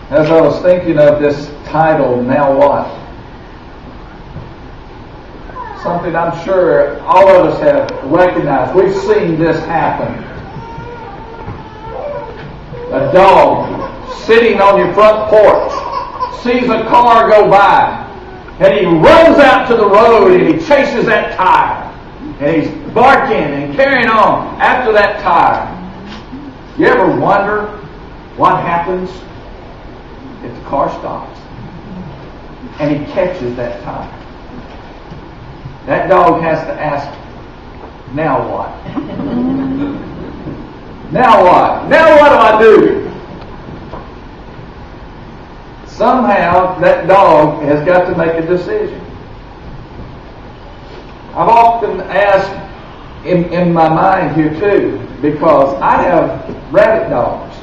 As I was thinking of this title, Now What? Something I'm sure all of us have recognized. We've seen this happen. A dog sitting on your front porch sees a car go by, and he runs out to the road and he chases that tire. And he's barking and carrying on after that tire. You ever wonder what happens if the car stops and he catches that tire? That dog has to ask, now what? Now what? Now what do I do? Somehow that dog has got to make a decision. I've often asked in my mind here too, because I have rabbit dogs.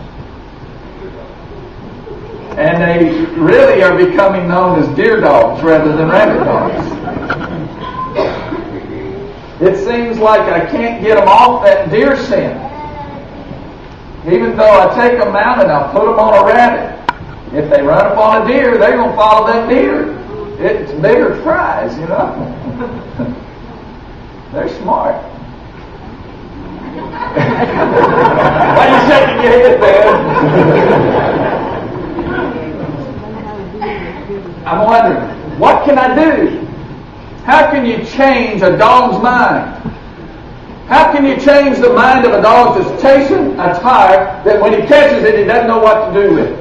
And they really are becoming known as deer dogs rather than rabbit dogs. It seems like I can't get them off that deer scent. Even though I take them out and I put them on a rabbit. If they run up on a deer, they're going to follow that deer. It's a bigger prize, you know. They're smart. Why are you shaking your head, man? I'm wondering, what can I do? How can you change a dog's mind? How can you change the mind of a dog that's chasing a tire that when he catches it, he doesn't know what to do with it?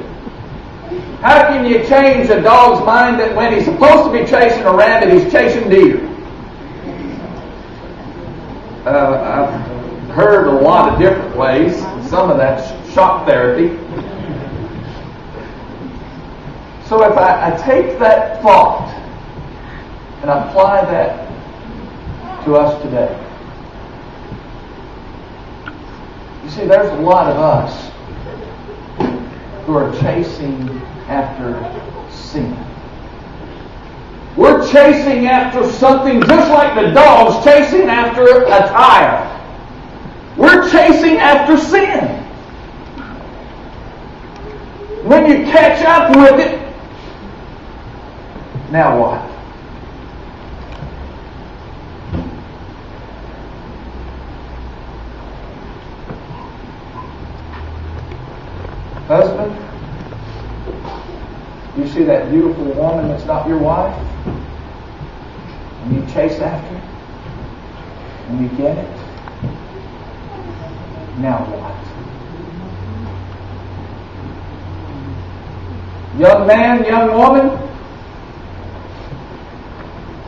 How can you change a dog's mind that when he's supposed to be chasing a rabbit, he's chasing deer? I've heard a lot of different ways. Some of that's shock therapy. So if I take that thought and apply that to us today, you see, there's a lot of us who are chasing after sin. We're chasing after something just like the dog's chasing after a tire. We're chasing after sin. When you catch up with it, now what? Husband, you see that beautiful woman that's not your wife? And you chase after it? And you get it? Now what? Young man, young woman,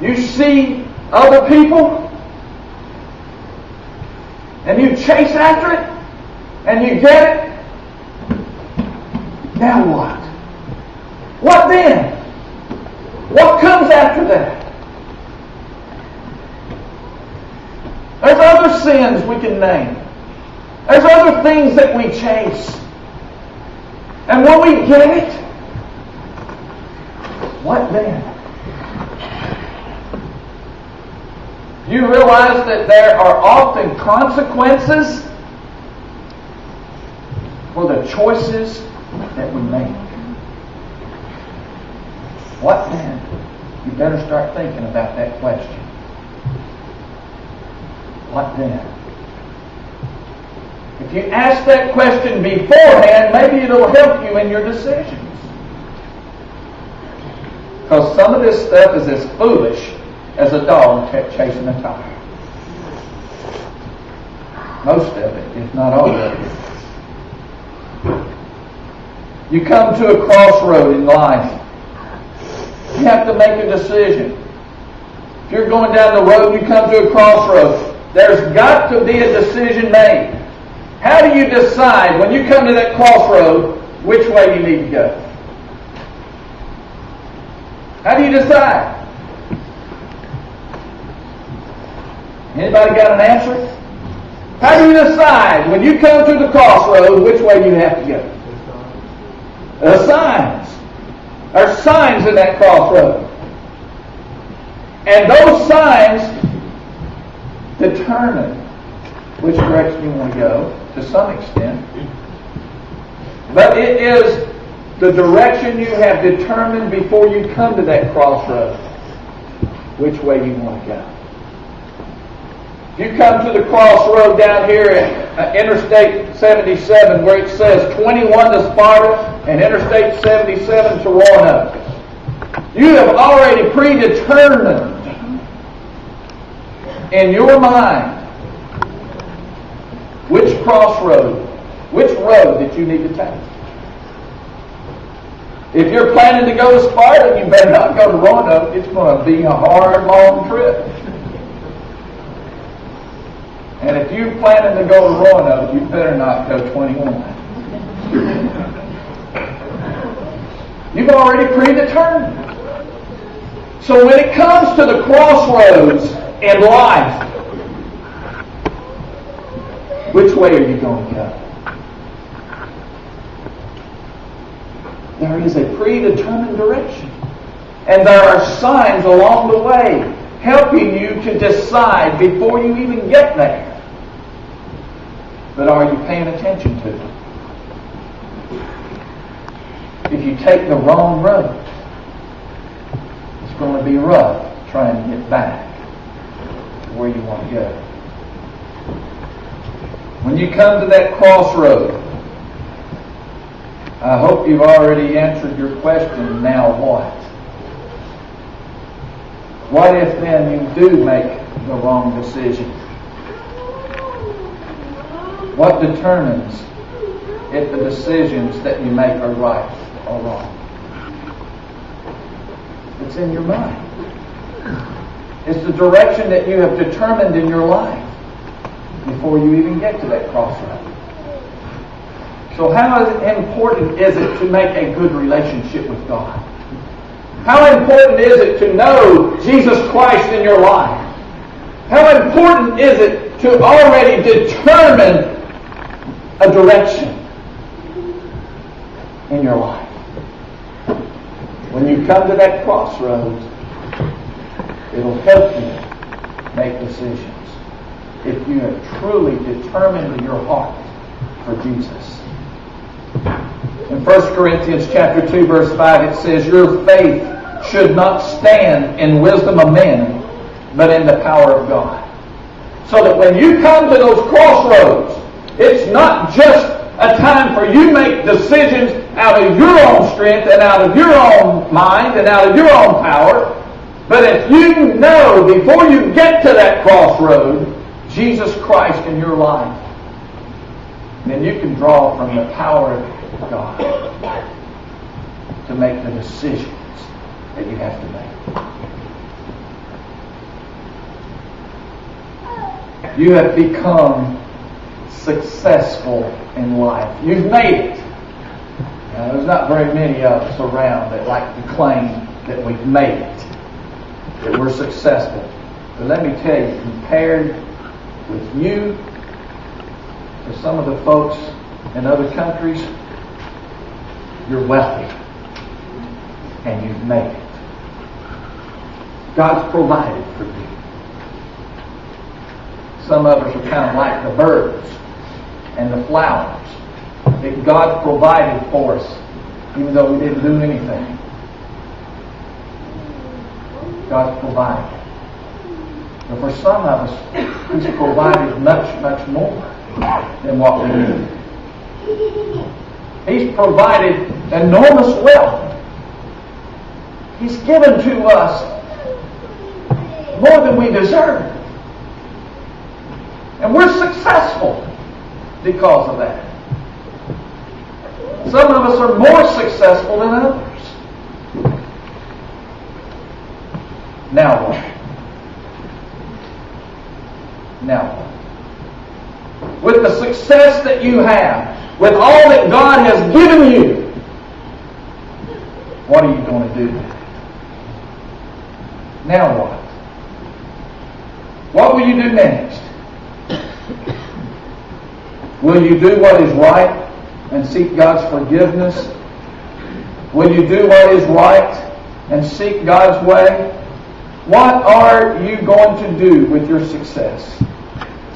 you see other people and you chase after it and you get it. Now what? What then? What comes after that? There's other sins we can name. There's other things that we chase. And when we get it, what then? You realize that there are often consequences for the choices that we make. What then? You better start thinking about that question. What then? If you ask that question beforehand, maybe it'll help you in your decisions. Because some of this stuff is as foolish as a dog chasing a tire. Most of it, if not all of it. You come to a crossroad in life. You have to make a decision. If you're going down the road and you come to a crossroad, there's got to be a decision made. How do you decide when you come to that crossroad which way you need to go? How do you decide? Anybody got an answer? How do you decide when you come to the crossroad which way you have to go? There are signs. There are signs in that crossroad. And those signs determine which direction you want to go to some extent. But it is the direction you have determined before you come to that crossroad, which way you want to go. If you come to the crossroad down here at Interstate 77 where it says 21 to Sparta and Interstate 77 to Roanoke, you have already predetermined in your mind which crossroad, which road that you need to take. If you're planning to go to Sparta, you better not go to Roanoke. It's going to be a hard, long trip. And if you're planning to go to Roanoke, you better not go 21. You've already predetermined. So when it comes to the crossroads in life, which way are you going to go? There is a predetermined direction. And there are signs along the way helping you to decide before you even get there. But are you paying attention to them? If you take the wrong road, it's going to be rough trying to get back to where you want to go. When you come to that crossroad, I hope you've already answered your question, now what? What if then you do make the wrong decision? What determines if the decisions that you make are right or wrong? It's in your mind. It's the direction that you have determined in your life before you even get to that crossroad. So how important is it to make a good relationship with God? How important is it to know Jesus Christ in your life? How important is it to already determine a direction in your life? When you come to that crossroads, it'll help you make decisions if you have truly determined in your heart for Jesus. In 1 Corinthians chapter 2, verse 5, it says, your faith should not stand in wisdom of men, but in the power of God. So that when you come to those crossroads, it's not just a time for you to make decisions out of your own strength and out of your own mind and out of your own power. But if you know before you get to that crossroad, Jesus Christ in your life, then you can draw from the power of God to make the decisions that you have to make. You have become successful in life. You've made it. Now, there's not very many of us around that like to claim that we've made it, that we're successful. But let me tell you, compared with you to some of the folks in other countries, you're wealthy and you've made it. God's provided for you. Some of us are kind of like the birds and the flowers that God provided for us even though we didn't do anything. God's provided. But for some of us, He's provided much, much more than what we need. He's provided enormous wealth. He's given to us more than we deserve. And we're successful because of that. Some of us are more successful than others. Now what? Now what? With the success that you have, with all that God has given you, what are you going to do? Now what? What will you do next? Will you do what is right and seek God's forgiveness? Will you do what is right and seek God's way? What are you going to do with your success?